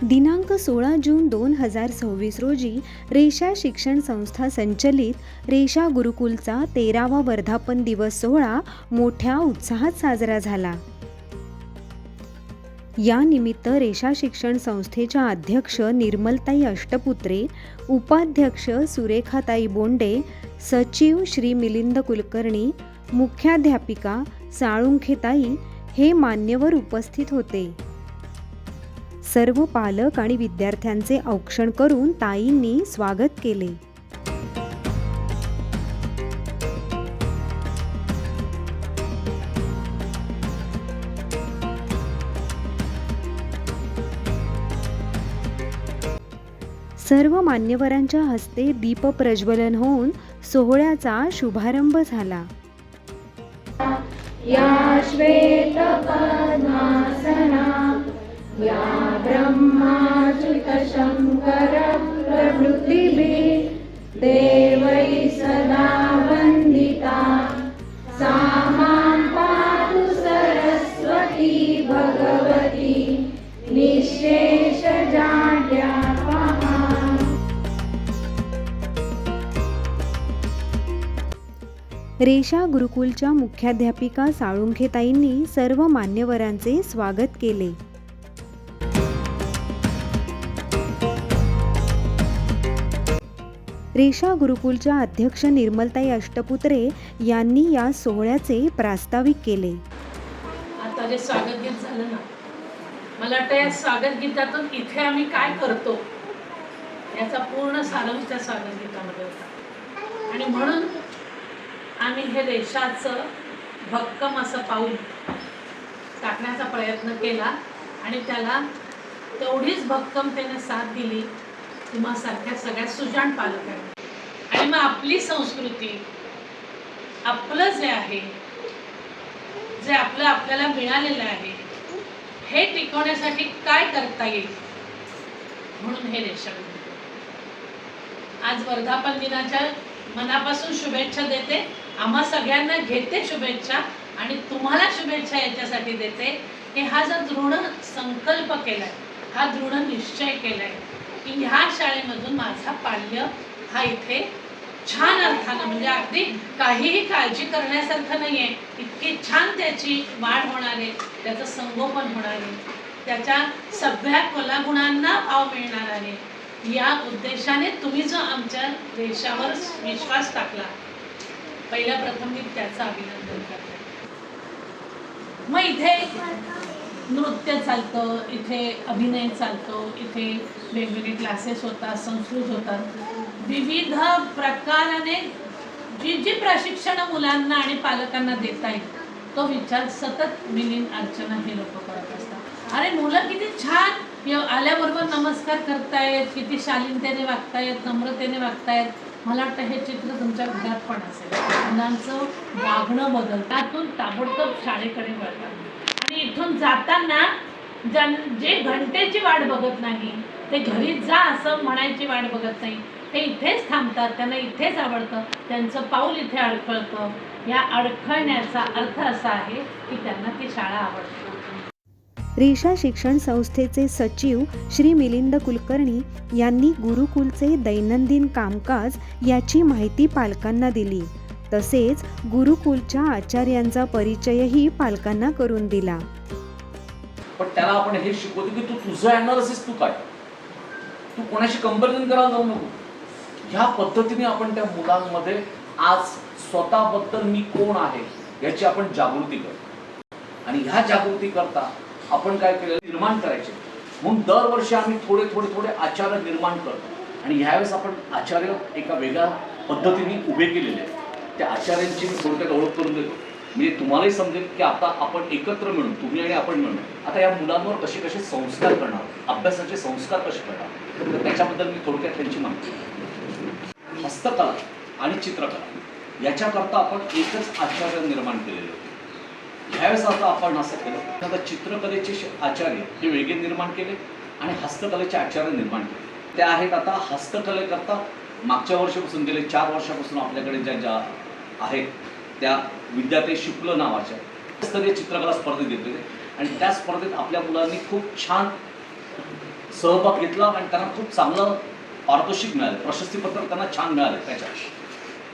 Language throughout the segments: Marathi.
दिनांक 16 जून 2026 रोजी रेषा शिक्षण संस्था संचलित रेषा गुरुकुलचा 13वा वर्धापन दिवस सोहळा मोठ्या उत्साहात साजरा झाला. या निमित्त रेषा शिक्षण संस्थेच्या अध्यक्ष निर्मलताई अष्टपुत्रे, उपाध्यक्ष सुरेखाताई बोंडे, सचिव श्री मिलिंद कुलकर्णी, मुख्याध्यापिका साळुंखेताई हे मान्यवर उपस्थित होते. सर्व पालक आणि विद्यार्थ्यांचे औक्षण करून ताईंनी स्वागत केले. सर्व मान्यवरांच्या हस्ते दीप प्रज्वलन होऊन सोहळ्याचा शुभारंभ झाला. या श्वेत पद्मासना या ब्रह्माच्युत शंकर प्रभृतिभिः देवैः सदा वन्दिता सा मां पातु सरस्वती भगवती निःशेषजाड्यापहा. रेषा गुरुकुलच्या मुख्याध्यापिका साळुंखेताईंनी सर्व मान्यवरांचे स्वागत केले. रेषा गुरुकुलच्या अध्यक्ष निर्मलताई अष्टपुत्रे यांनी या सोहळ्याचे प्रास्ताविक केले. आता जे स्वागत गीत झालं ना, मला वाटतं या स्वागत गीतातून इथे आम्ही काय करतो याचा पूर्ण सारांश त्या स्वागत गीतामध्ये होता. आणि म्हणून आम्ही हे रेषाचं भक्कम असं पाऊल टाकण्याचा प्रयत्न केला आणि त्याला तेवढीच भक्कमतेने साथ दिली तुम्हासारख्या सगळ्या सुजाण पालकांनी. आणि मग आपली संस्कृती, आपलं जे आहे, जे आपल्याला मिळालेलं आहे, हे टिकवण्यासाठी काय करता येईल म्हणून हे रेषा गुरुकुल. आज वर्धापन दिनाच्या मनापासून शुभेच्छा देते. आम्हा सगळ्यांना घेते शुभेच्छा आणि तुम्हाला शुभेच्छा याच्यासाठी देते की हा जो दृढ संकल्प केलाय, हा दृढ निश्चय केलाय की ह्या शाळेमधून माझा पाल्य हा इथे छान अर्थानं, म्हणजे अगदी काहीही काळजी करण्यासारखं नाहीये, इतकी छान त्याची वाढ होणार आहे, त्याचं संगोपन होणार आहे, त्याच्या सगळ्या कलागुणांना वाव मिळणार आहे. या उद्देशाने तुम्ही जो आमच्या देशावर विश्वास टाकला, पहिल्या प्रथम मी त्याचं अभिनंदन करते. मग इथे नृत्य चालतं, इथे अभिनय चालतो, इथे वेगवेगळे क्लासेस होतात, संस्कृत होतात, विविध प्रकाराने जी प्रशिक्षण मुलांना आणि पालकांना देता येईल तो विचार सतत मिलिंद, अर्चना हे लोक करत असतात. अरे मुलं किती छान आल्याबरोबर नमस्कार करतायत, किती शालीनतेने वागतायत, नम्रतेने वागतायत. मला वाटतं हे चित्र तुमच्या घरात पण असेल. मुलांचं वागणं बदल त्यातून ताबडतोब शाळेकडे वळतात आणि इथून जाताना जे घंटेची वाट बघत नाही, ते घरी जा असं म्हणायची वाट बघत नाही, ते इथेच थांबतात, त्यांना इथेच आवडतं, त्यांचं पाऊल इथे अडखळतं. या अडखळण्याचा अर्थ असा आहे की त्यांना ती शाळा आवडते. रेषा शिक्षण संस्थेचे सचिव श्री मिलिंद कुलकर्णी यांनी गुरुकुलचे दैनंदिन कामकाज याची माहिती पालकांना दिली. तसेच गुरुकुलच्या आचार्यांचा परिचयही पालकांना करून दिला. पण त्याला आपण हे शिकवतो की तू तुझं अनालिसिस तू काय, तू कोणाशी कंपॅरिझन करायला जाऊ नको. ह्या पद्धतीने आपण त्या मुलांमध्ये आज स्वतःबद्दल मी कोण आहे याची आपण जागृती करतो. आणि ह्या जागृती करता आपण काय केलं, निर्माण करायचे. म्हणून दरवर्षी आम्ही थोडे आचार्य निर्माण करतो आणि ह्यावेळेस आपण आचार्य एका वेगळ्या पद्धतीने उभे केलेले आहेत. त्या आचार्यांची मी थोडक्यात ओळख करून देतो, म्हणजे तुम्हालाही समजेल की आता आपण एकत्र मिळून, तुम्ही आणि आपण मिळून आता या मुलांवर कसे कसे संस्कार करणार, अभ्यासाचे संस्कार कसे करणार, तर त्याच्याबद्दल मी थोडक्यात त्यांची माहिती. हस्तकला आणि चित्रकला याच्याकरता आपण एकच आचार्य निर्माण केलेले होते. ह्यावेळेस आता आपण असं केलं, आता चित्रकलेचे आचार्य हे वेगळे निर्माण केले आणि हस्तकलेचे आचार्य निर्माण केले. ते आहेत आता हस्तकलेकरता मागच्या वर्षापासून गेले 4 वर्षापासून आपल्याकडे ज्या आहेत त्या विद्यार्थी शुक्ल नावाच्या स्तरीय चित्रकला स्पर्धेत घेतलेले आणि त्या स्पर्धेत आपल्या मुलांनी खूप छान सहभाग घेतला आणि त्यांना खूप चांगलं पारितोषिक मिळालं, प्रशस्तीपत्र त्यांना छान मिळालं.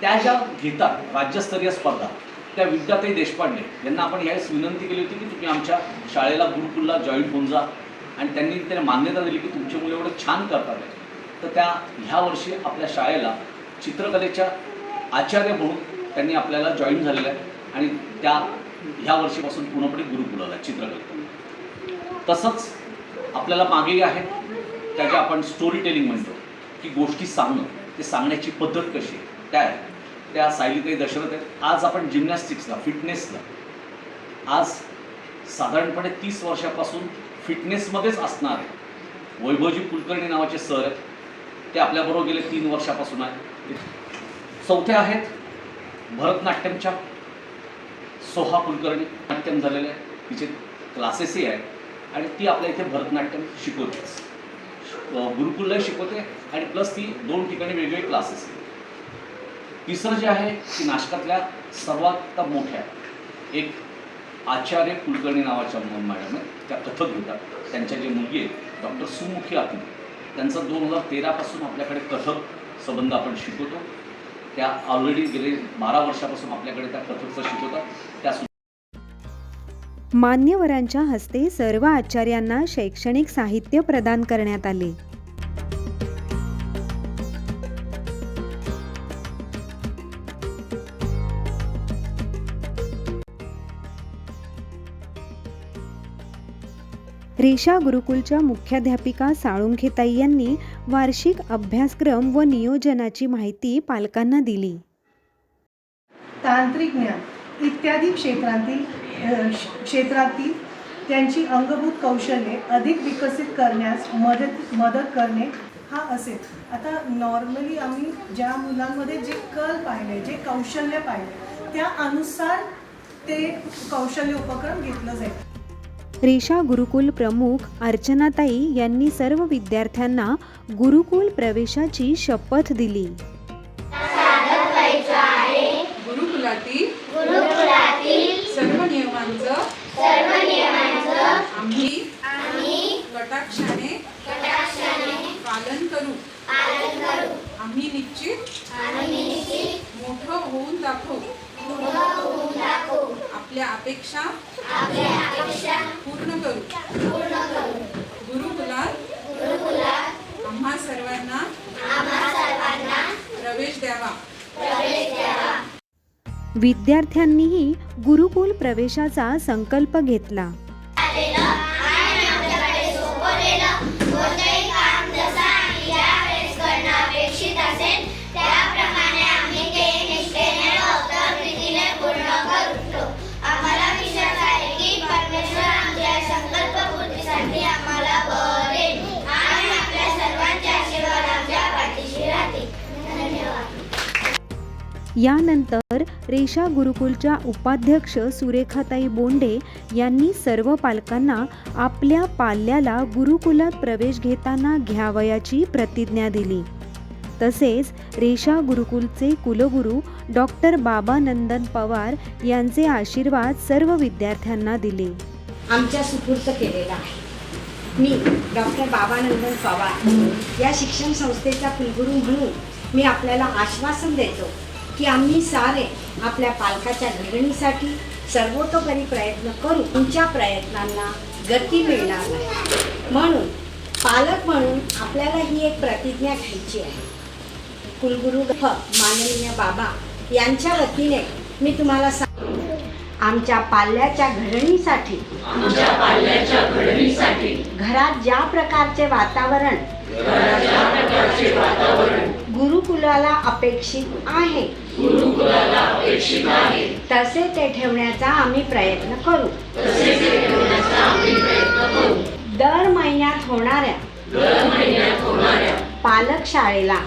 त्या ज्या घेतात राज्यस्तरीय स्पर्धा, त्या विद्याताई देशपांडे यांना आपण यावेळेस विनंती केली होती की तुम्ही आमच्या शाळेला गुरुकुलला जॉईन होऊन जा, आणि त्यांनी मान्यता दिली की तुमची मुलं एवढं छान करतात आहे. तर त्या ह्या वर्षी आपल्या शाळेला चित्रकलेच्या आचार्य म्हणून त्यांनी आपल्याला जॉईन झालेल्या आहे, आणि त्या ह्या वर्षीपासून पूर्णपणे गुरुकुलाला चित्रकले. तसंच आपल्याला मागेही आहेत त्या ज्या आपण स्टोरी टेलिंग म्हणतो की गोष्टी सांगणं, ते सांगण्याची पद्धत कशी आहे, त्या सायलीताई दशरथ आहेत. आज आपण जिम्नॅस्टिक्सला, फिटनेसला आज साधारणपणे 30 वर्षापासून फिटनेसमध्येच असणार आहे वैभवजी कुलकर्णी नावाचे सर आहेत. ते आपल्याबरोबर गेले 3 वर्षापासून आहेत. चौथ्या आहेत भरतनाट्यमच्या सोहा कुलकर्णी, नाट्यम झालेलं आहे, तिचे क्लासेसही आहेत, आणि ती आपल्या इथे भरतनाट्यम शिकवतेच, गुरुकुललाही शिकवते, आणि प्लस ती 2 ठिकाणी वेगवेगळे क्लासेस. तिसरं जे आहे की नाशकातल्या सर्वात मोठ्या एक आचार्य कुलकर्णी नावाच्या मॅडम आहेत, त्या कथक घेतात. त्यांच्या जे मुलगी आहेत डॉक्टर सुमुखी आत्मे, त्यांचं 2013 पासून आपल्याकडे कथक संबंध आपण शिकवतो. त्या ऑलरेडी गेले 12 वर्षापासून आपल्याकडे त्या कथकचं शिकवतात. त्या मान्यवरांच्या हस्ते सर्व आचार्यांना शैक्षणिक साहित्य प्रदान करण्यात आले. रेषा गुरुकुलच्या मुख्याध्यापिका साळुंखेताई यांनी वार्षिक अभ्यासक्रम व नियोजनाची माहिती पालकांना दिली. तांत्रिक ज्ञान इत्यादी क्षेत्रातील त्यांची अंगभूत कौशल्ये अधिक विकसित करण्यास मदत करणे हा असेल. आता नॉर्मली आम्ही ज्या मुलांमध्ये जे कल पाहिले, जे कौशल्य पाहिले, त्या अनुसार ते कौशल्य उपक्रम घेतलं जाईल. रेषा गुरुकुल प्रमुख अर्चनाताई यांनी सर्व विद्यार्थ्यांना गुरुकुल प्रवेशाची शपथ दिली. गुरुकुलातील सर्व नियमांचं आम्ही कटाक्षाने पालन करू. आम्ही निश्चित मोठं होऊन दाखवू. आपल्या अपेक्षा पूर्ण करू. गुरुकुलात आम्हा सर्वांना प्रवेश द्यावा. विद्यार्थ्यांनीही गुरुकुल प्रवेशाचा संकल्प घेतला. यानंतर रेषा गुरुकुलच्या उपाध्यक्ष सुरेखाताई बोंडे यांनी सर्व पालकांना आपल्या पाल्याला गुरुकुलात प्रवेश घेताना घ्यावयाची प्रतिज्ञा दिली. तसेच रेषा गुरुकुलचे कुलगुरू डॉक्टर बाबानंदन पवार यांचे आशीर्वाद सर्व विद्यार्थ्यांना दिले. आमच्या सुपूर्द केलेला आहे. मी डॉक्टर बाबानंदन पवार या शिक्षण संस्थेचा कुलगुरू म्हणून मी आपल्याला आश्वासन देतो की आम्ही सारे आपल्या पालकाच्या घडणीसाठी सर्वतोपरी प्रयत्न करू. तुमच्या प्रयत्नांना गती मिळणार नाही, म्हणून पालक म्हणून आपल्याला ही एक प्रतिज्ञा घ्यायची आहे. कुलगुरू माननीय बाबा यांच्या वतीने मी तुम्हाला आमच्या पाल्याच्या घडणीसाठी घरात ज्या प्रकारचे वातावरण गुरुकुलाला अपेक्षित आहे तसे ते ठेवण्याचा आम्ही प्रयत्न करू. दर महिन्यात होणाऱ्या पालक शाळेला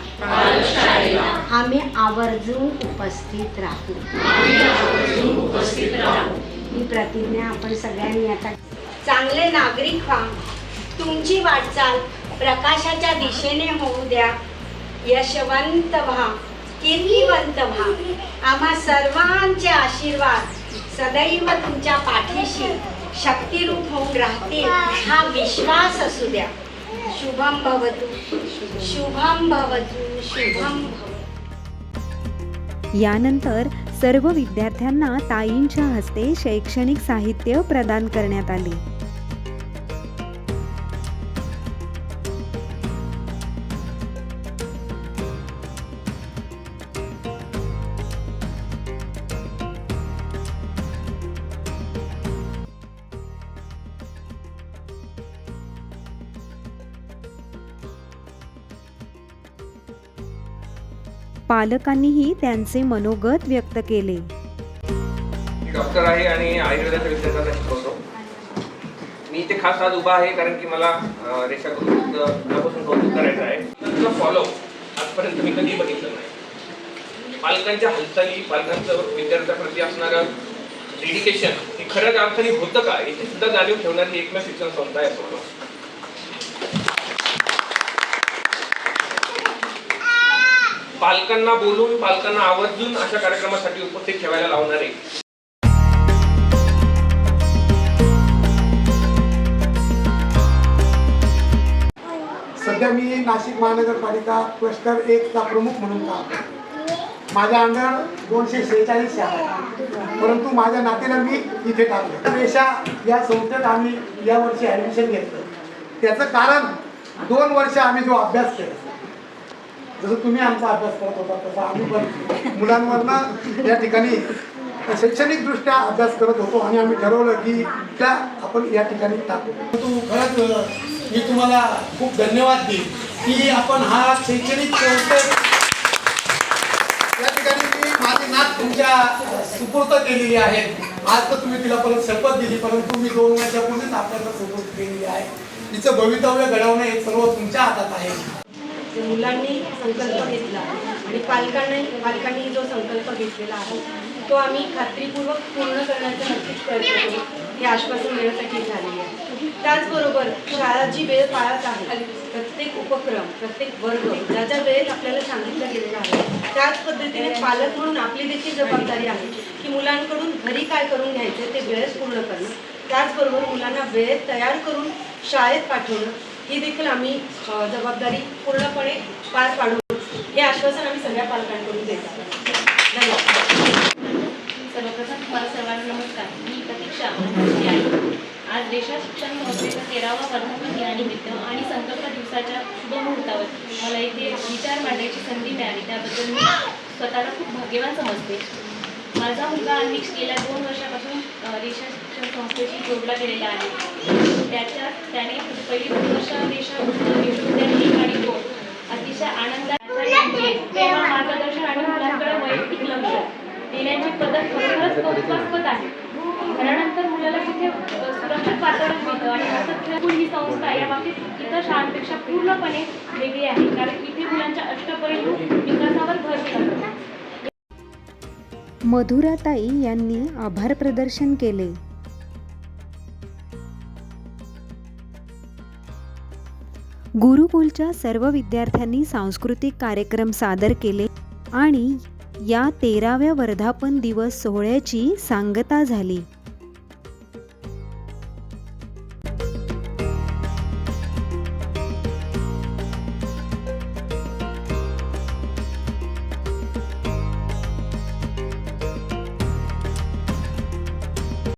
आम्ही आवर्जून उपस्थित राहू. ही प्रतिज्ञा आपण सगळ्यांनी आता. चांगले नागरिक व्हा. तुमची वाटचाल प्रकाशाच्या दिशेने होऊ द्या. यशवंत व्हा, कीर्तिवंत व्हा. आम्हा सर्वांचे आशीर्वाद सदैव तुमच्या पाठीशी शक्तिरूप होऊन राहतील हा विश्वास असू द्या. शुभम भवतु शुभम भवतु शुभम भवतु. यानंतर सर्व विद्यार्थ्यांना ताईंच्या हस्ते शैक्षणिक साहित्य प्रदान करण्यात आले. पालकांनीही त्यांचे मनोगत व्यक्त केले. मी डॉक्टर आहे आणि आयुर्वेदाच्या विद्यार्थ्यांना शिकवतो. मी इथे खास आज उभा आहे कारण की मला रेषा गुरुकुलपासून कौतुक करायचं आहे. तुझं फॉलो आजपर्यंत मी कधी बघितलं नाही. पालकांच्या हालचाली, पालकांचं विद्यार्थ्याप्रती असणारं डेडिकेशन हे खऱ्याच अर्थाने होतं का याची सुद्धा जाणीव ठेवणारी एकमेव शिक्षण संस्था आहे असं. पालकांना बोलून, पालकांना आवर्जून अशा कार्यक्रमासाठी उपस्थित ठेवायला लावणारे. सध्या मी नाशिक महानगरपालिका क्लस्टर 1 चा प्रमुख म्हणून काम करतो. माझ्या अंडर 246 शाळा आहेत, परंतु माझ्या नात्याला मी इथे टाकलं. रेषा या संस्थेत आम्ही यावर्षी ॲडमिशन घेतलं. त्याचं कारण 2 वर्ष आम्ही जो अभ्यास केला, जसं तुम्ही आमचा अभ्यास करत होता तसा आम्ही पण मुलांवरनं या ठिकाणी शैक्षणिकदृष्ट्या अभ्यास करत होतो आणि आम्ही ठरवलं की त्या आपण या ठिकाणी टाकू. तू खरंच मी तुम्हाला खूप धन्यवाद देईन की आपण हा शैक्षणिक संस्थेत या ठिकाणी मी माझी नात तुमच्या सुपूर्द केलेली आहे. आज तर तुम्ही तिला परत शपथ दिली, परंतु मी 2 वर्षापूर्वीच आपल्याला सुपूर्द केलेली आहे. तिचं भवितव्य घडवणं हे सर्व तुमच्या हातात आहे. मुलांनी संकल्प घेतला आणि पालकांनी जो संकल्प घेतलेला आहे तो आम्ही खात्रीपूर्वक पूर्ण करण्याचा नक्कीच प्रयत्न करू हे आश्वासन देण्यासाठी झालेले आहे. त्याचबरोबर शाळा जी वेळ पाळत आहे, प्रत्येक उपक्रम, प्रत्येक वर्ग ज्या ज्या वेळेत आपल्याला सांगितलं गेलेलं आहे त्याच पद्धतीने पालक म्हणून आपली देखील जबाबदारी आहे की मुलांकडून घरी काय करून घ्यायचं ते वेळेत पूर्ण करणं, त्याचबरोबर मुलांना वेळेत तयार करून शाळेत पाठवणं ही देखील आम्ही जबाबदारी पूर्णपणे पार पाडू हे आश्वासन आम्ही सगळ्या पालकांकडून देत आहोत. धन्यवाद. सर्वप्रथम तुम्हाला सर्वांना नमस्कार. मी प्रतीक्षा आहे. आज रेषा शिक्षण संस्थेचा 13वा वर्धापन दिनानिमित्त आणि संकल्प दिवसाच्या शुभमुहूर्तावर मला इथे विचार मांडण्याची संधी मिळाली त्याबद्दल मी स्वतःला खूप भाग्यवान समजते. माझा मुलगा अनिक्ष गेल्या 2 वर्षापासून रेषा शिक्षण संस्थेशी जोडला गेलेला आहे. त्याने पहिली 2 वर्ष रेषा विश्वविद्यालय 1 आणि 2 अतिशय आनंदाचे प्रेमा मार्गदर्शन आणि मुलांकडे वैयक्तिक लक्ष देण्याची पद्धत खरोखरच कौतुकास्पद आहे. घरानंतर मुलाला तिथे सुरक्षित वातावरण मिळतं आणि असं ही संस्था या बाबतीत इतर शाळांपेक्षा पूर्णपणे वेगळी आहे कारण इथे मुलांच्या अष्टपैलू विकासावर भर दिला जातो. मधुराताई यांनी आभार प्रदर्शन केले. गुरुकुलच्या सर्व विद्यार्थ्यांनी सांस्कृतिक कार्यक्रम सादर केले आणि या 13व्या वर्धापन दिवस सोहळ्याची सांगता झाली.